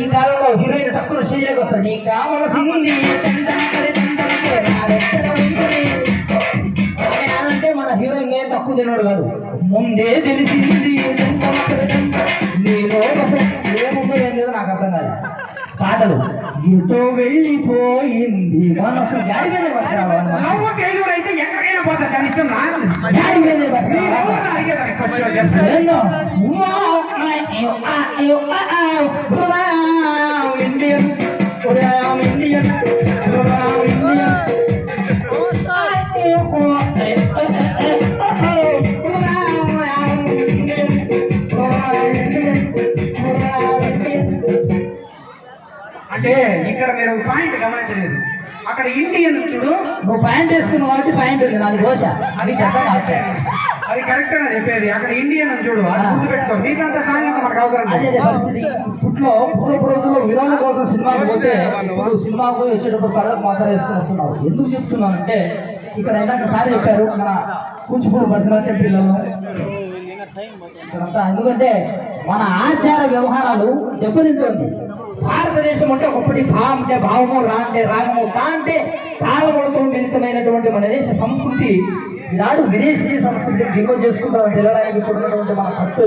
ఈ కాలంలో హీరోయిన్ తక్కువ స్టేజ్లోకి వస్తుంది. నీకు కావలసింది అంటే మన హీరోయిన్ ఏం తక్కువ తినడు కాదు. ముందే తెలిసింది నేను ఏముందో ఏం లేదో నాకు అర్థం కాదు. పాటలు ఎటో వెళ్ళిపోయింది మనసు గాడి మీద అయితే ఎక్కడికైనా పోతా కనిష్టం గాడి మీద ఇండియన్ ఇండియన్ అంటే ఇక్కడ మీరు పాయింట్ గమనించలేదు. అక్కడ ఇండియన్ చూడు, నువ్వు ప్యాంట్ వేసుకున్నావు కాబట్టి ప్యాంట్ ఉంది, నాది దోశ. అది అది కరెక్ట్ గా చెప్పేది. అక్కడ ఇండియన్ చూడు, అది గుర్తు పెట్టుకో. మీకంతా సాంఘిక మనకు అవసరం అదే పరిస్థితి. ఇప్పట్లో పూర్వపు రోజుల్లో వినోదం కోసం సినిమాకి పోతే ఇప్పుడు సినిమాకు వచ్చేటప్పుడు కథకు మాత్రం వేసుకుని వస్తున్నారు. ఎందుకు చెప్తున్నానంటే ఇక్కడ ఇందాక సార్ చెప్పారు మన కూచిపూడి భద్రాచలం పిల్లలు ఎందుకంటే మన ఆచార వ్యవహారాలు దెబ్బతింటుంది. భారతదేశం అంటే ఒకటి భా అంటే భావము, రా అంటే రాగము, తా అంటే తాళములతో మిళితమైనటువంటి మన దేశ సంస్కృతి ఈనాడు విదేశీ సంస్కృతిని దిగువ చేసుకుంటామని తెలియడానికి చూడటువంటి మన ఖర్చు